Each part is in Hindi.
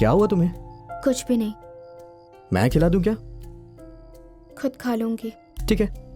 क्या हुआ तुम्हें? कुछ भी नहीं, मैं खिला दूं क्या? खुद खा लूंगी। ठीक है।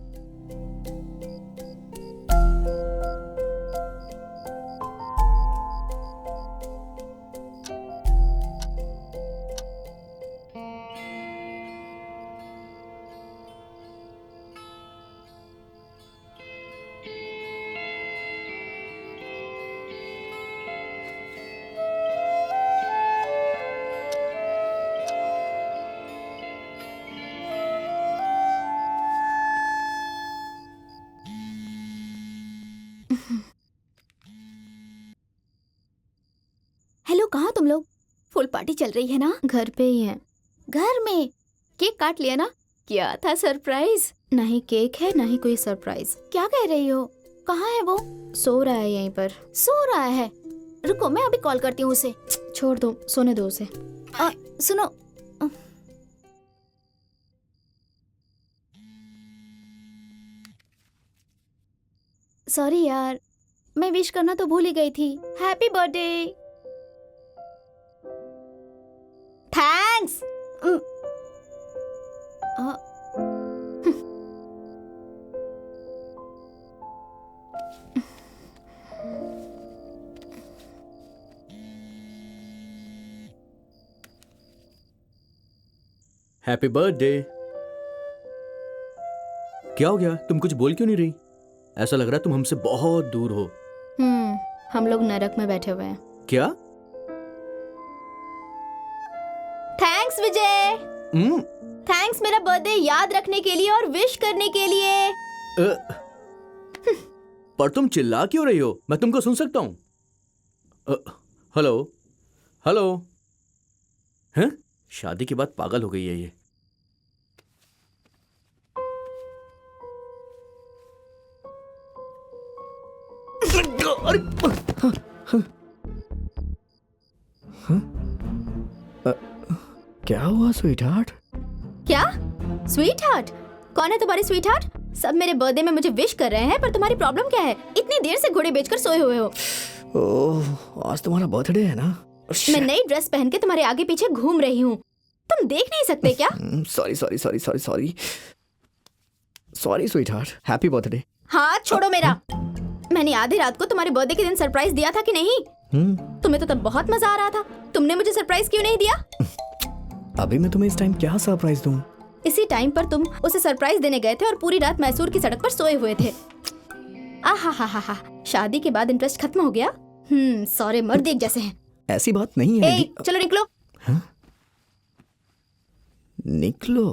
हेलो, कहाँ तुम लोग? फुल पार्टी चल रही है ना? घर पे ही है। घर में? केक काट लिया ना? क्या था सरप्राइज? नहीं केक है, नहीं कोई सरप्राइज। क्या कह रही हो? कहाँ है वो? सो रहा है यहीं पर। सो रहा है? रुको, मैं अभी कॉल करती हूँ उसे। छोड़ दो, सोने दो उसे। सुनो, सॉरी यार, मैं विश करना तो भूल ही गई थी। Happy birthday. Thanks. Happy birthday. क्या हो गया? तुम कुछ बोल क्यों नहीं रही? ऐसा लग रहा है तुम हमसे बहुत दूर हो। हम लोग नरक में बैठे हुए हैं। क्या? थैंक्स विजय। थैंक्स मेरा बर्थडे याद रखने के लिए और विश करने के लिए। पर तुम चिल्ला क्यों रही हो? मैं तुमको सुन सकता हूँ। Hello hello. हैं? शादी के बाद पागल हो गई है ये। क्या हुआ स्वीटहार्ट? क्या स्वीट हार्ट? कौन है तुम्हारी स्वीट हार्ट? सब मेरे बर्थडे में मुझे विश कर रहे हैं, पर तुम्हारी प्रॉब्लम क्या है? इतनी देर से घोड़े बेचकर सोए हुए हो। ओह, आज तुम्हारा बर्थडे है ना? मैं नई ड्रेस पहन के तुम्हारे आगे पीछे घूम रही हूँ, तुम देख नहीं सकते क्या? Sorry sorry sorry sorry sorry sorry sweetheart. Happy birthday. हाथ छोड़ो मेरा। मैंने आधी रात को तुम्हारे बर्थडे के दिन सरप्राइज दिया था कि नहीं? तुम्हें तो तब बहुत मजा आ रहा था। तुमने मुझे सरप्राइज क्यों नहीं दिया? अभी मैं तुम्हें इस टाइम क्या सरप्राइज दूं? इसी टाइम पर तुम उसे सरप्राइज देने गए थे और पूरी रात मैसूर की सड़क पर सोए हुए थे। आहा, शादी के बाद इंटरेस्ट खत्म हो गया। सारे मर्द एक जैसे हैं। ऐसी बात नहीं है। चलो निकलो। निकलो।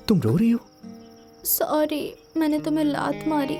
तुम रो रही हो? सॉरी, मैंने तुम्हें लात मारी।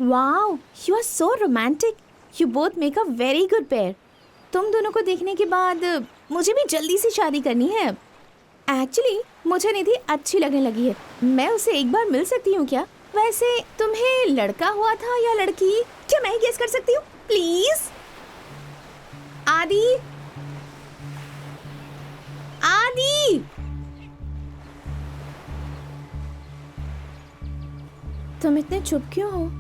Wow, you are so romantic. You both make a very good pair. तुम दोनों को देखने के बाद मुझे भी जल्दी से शादी करनी है. एक्चुअली मुझे निधि अच्छी लगने लगी है. मैं उसे एक बार मिल सकती हूँ क्या? वैसे तुम्हें लड़का हुआ था या लड़की? क्या मैं ही गेस कर सकती हूँ प्लीज? आदि, आदि, तुम इतने चुप क्यों हो?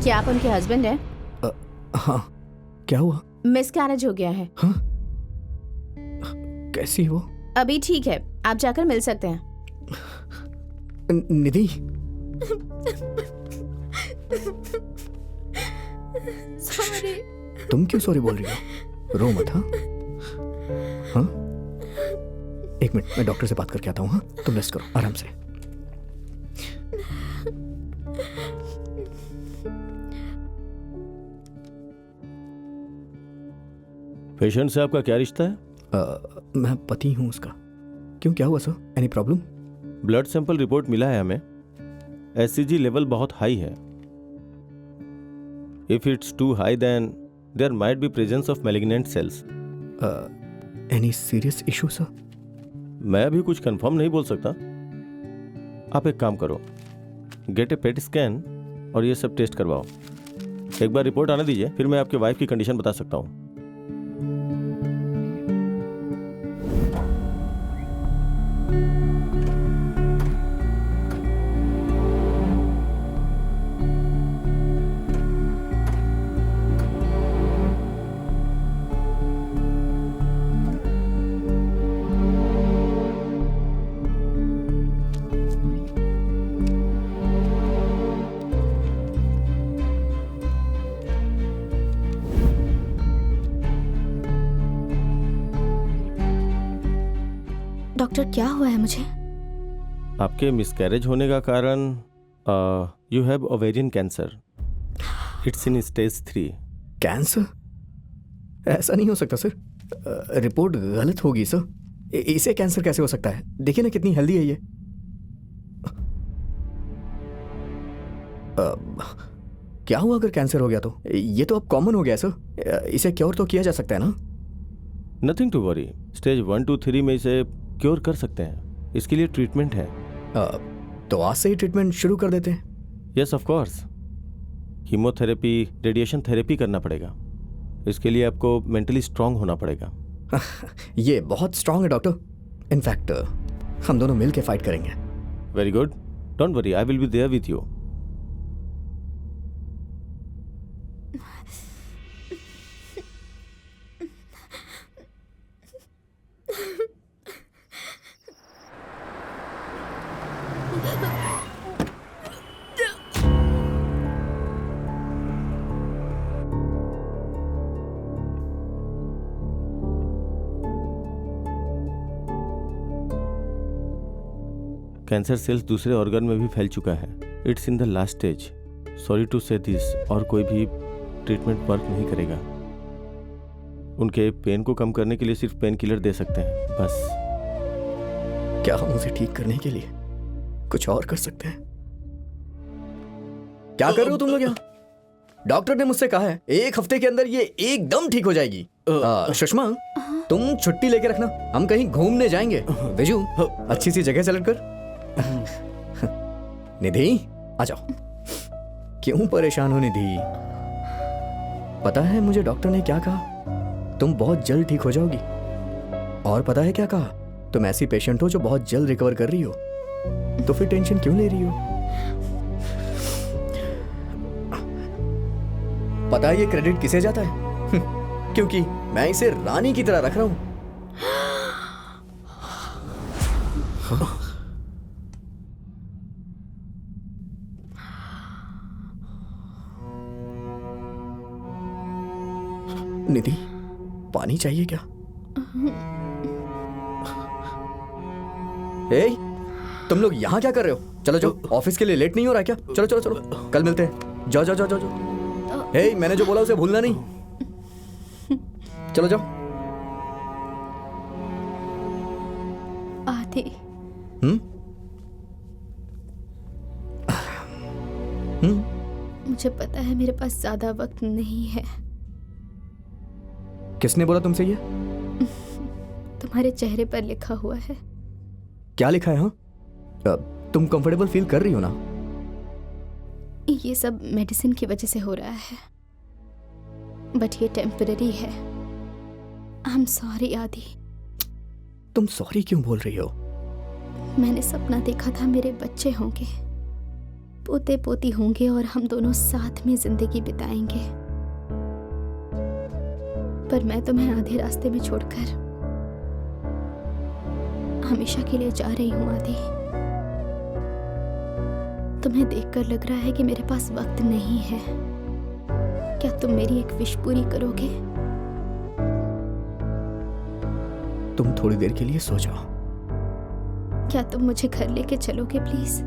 क्या आप उनके हस्बैंड हैं? हाँ, क्या हुआ? मिसकैरेज हो गया है. हाँ? कैसी वो? अभी ठीक है, आप जाकर मिल सकते हैं. निधि, सॉरी. तुम क्यों सॉरी बोल रही हो? रो मत. हाँ हाँ, एक मिनट, मैं डॉक्टर से बात करके आता हूँ. हाँ, तुम रेस्ट करो आराम से. पेशेंट से आपका क्या रिश्ता है? मैं पति हूँ उसका. क्यों, क्या हुआ sir? Any problem? Blood sample report मिला है हमें. एससीजी लेवल बहुत हाई है. If it's too high then there might be presence of malignant cells. Any serious issue sir? मैं अभी कुछ कंफर्म नहीं बोल सकता. आप एक काम करो, गेट ए पेट स्कैन और ये सब टेस्ट करवाओ. एक बार रिपोर्ट आने दीजिए, फिर मैं आपके वाइफ की कंडीशन बता सकता हूँ. डॉक्टर क्या हुआ है मुझे? आपके मिसकैरेज होने का कारण you have ovarian cancer. It's in stage 3. Cancer? ऐसा नहीं हो सकता सर. रिपोर्ट गलत होगी सर. इसे कैंसर कैसे हो सकता है? देखिए ना कितनी हेल्दी है ये. क्या हुआ अगर कैंसर हो गया तो? ये तो अब कॉमन हो गया सर. इसे क्योर तो किया जा सकता है ना? Nothing to worry. Stage 1 to 3 में इसे क्योर कर सकते हैं. इसके लिए ट्रीटमेंट है. तो आज से ही ट्रीटमेंट शुरू कर देते हैं. Yes of course. Chemotherapy, radiation therapy करना पड़ेगा. इसके लिए आपको मेंटली स्ट्रांग होना पड़ेगा. ये बहुत स्ट्रांग है डॉक्टर. इनफैक्ट हम दोनों मिल के फाइट करेंगे. Very good. Don't worry, I will be there with you. Cancer cells दूसरे ऑर्गन में भी फैल चुका है. It's in the last stage. Sorry to say this. और कोई भी ट्रीटमेंट वर्क नहीं करेगा. उनके पेन को कम करने के लिए सिर्फ पेन किलर दे सकते हैं बस. क्या हम उसे ठीक करने के लिए कुछ और कर सकते हैं? क्या कर रहे हो तुम लोग यहाँ? डॉक्टर ने मुझसे कहा है 1 हफ्ते के अंदर ये एकदम ठीक हो जाएगी. सुषमा, तुम छुट्टी लेके रखना. हम कहीं घूमने जाएंगे. विजू, अच्छी सी जगह सेलेक्ट कर. निधि, आ जाओ. क्यों परेशान हो निधि? पता है मुझे डॉक्टर ने क्या कहा? तुम बहुत जल्द ठीक हो जाओगी. और पता है क्या कहा? तुम ऐसी पेशेंट हो जो बहुत जल्द रिकवर कर रही हो. तो फिर टेंशन क्यों ले रही हो? पता है ये क्रेडिट किसे जाता है? क्योंकि मैं इसे रानी की तरह रख रहा हूं. निधि, पानी चाहिए क्या? ए, तुम लोग यहाँ क्या कर रहे हो? चलो जाओ, ऑफिस के लिए लेट नहीं हो रहा है क्या? चलो चलो चलो, कल मिलते हैं। जाओ जाओ जाओ जाओ जाओ। ए, मैंने जो बोला उसे भूलना नहीं। चलो जाओ। आदि, हम्म? मुझे पता है मेरे पास ज्यादा वक्त नहीं है। किसने बोला तुमसे ये? तुम्हारे चेहरे पर लिखा हुआ है। क्या लिखा है? हाँ, तुम कंफर्टेबल फील कर रही हो ना? ये सब मेडिसिन की वजह से हो रहा है, बट ये टेम्पररी है। आई एम सॉरी आदि। तुम सॉरी क्यों बोल रही हो? मैंने सपना देखा था मेरे बच्चे होंगे, पोते पोती होंगे और हम दोनों साथ में जिंदगी बिताएंगे। पर मैं तुम्हें आधे रास्ते में छोड़कर हमेशा के लिए जा रही हूँ आदि। तुम्हें देखकर लग रहा है कि मेरे पास वक्त नहीं है। क्या तुम मेरी एक विश पूरी करोगे? तुम थोड़ी देर के लिए सो जाओ। क्या तुम मुझे घर लेके चलोगे प्लीज?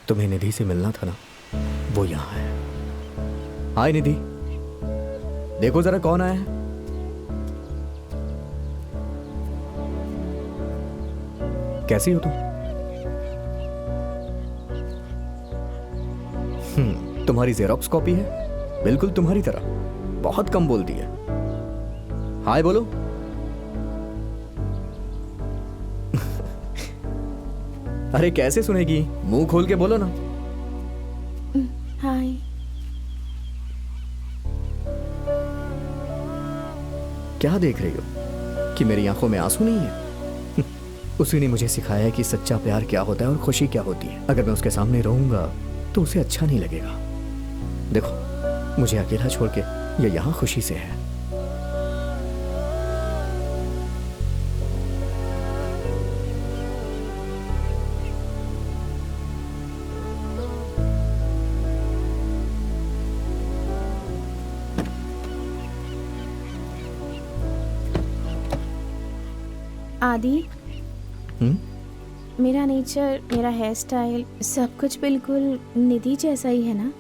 तुम्हें निधि से मिलना था ना, वो यहाँ है। हाय निधि, देखो जरा कौन आया है। कैसी हो तुम? तुम्हारी जेरोक्स कॉपी है, बिल्कुल तुम्हारी तरह, बहुत कम बोलती है। हाय बोलो। अरे कैसे सुनेगी, मुंह खोल के बोलो ना। हाय। क्या देख रही हो कि मेरी आंखों में आंसू नहीं है? उसी ने मुझे सिखाया है कि सच्चा प्यार क्या होता है और खुशी क्या होती है। अगर मैं उसके सामने रहूंगा तो उसे अच्छा नहीं लगेगा। देखो, मुझे अकेला छोड़ के ये यहाँ खुशी से है। आदि, हम्म? मेरा नेचर, मेरा हेयर स्टाइल, सब कुछ बिल्कुल निधि जैसा ही है ना?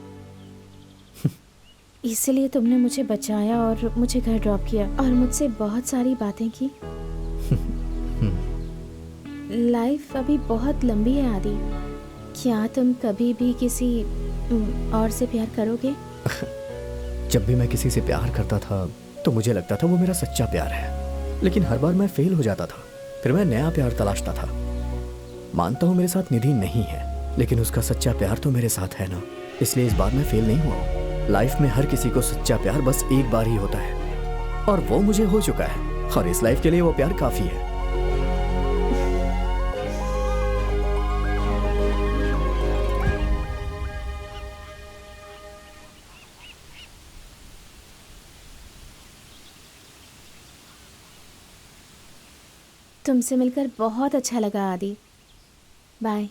इसलिए तुमने मुझे बचाया और मुझे घर ड्रॉप किया और मुझसे बहुत सारी बातें की। लाइफ अभी बहुत लंबी है आदि। क्या तुम कभी भी किसी और से प्यार करोगे? जब भी मैं किसी से प्यार करता था तो मुझे लगता था वो मेरा सच्चा प्यार है, लेकिन हर बार मैं फेल हो जाता था। फिर मैं नया प्यार तलाशता था। मानता हूँ मेरे साथ निधि नहीं है, लेकिन उसका सच्चा प्यार तो मेरे साथ है ना, इसलिए इस बार मैं फेल नहीं हुआ। लाइफ में हर किसी को सच्चा प्यार बस एक बार ही होता है और वो मुझे हो चुका है, और इस लाइफ के लिए वो प्यार काफी है। तुमसे मिलकर बहुत अच्छा लगा आदि। बाय।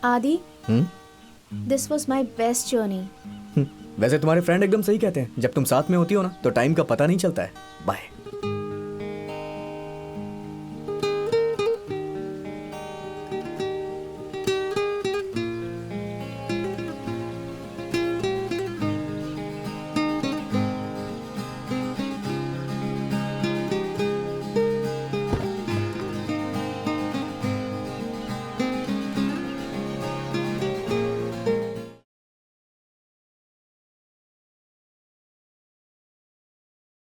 आदि, this was my best journey. वैसे तुम्हारे फ्रेंड एकदम सही कहते हैं, जब तुम साथ में होती हो ना तो टाइम का पता नहीं चलता है। बाय।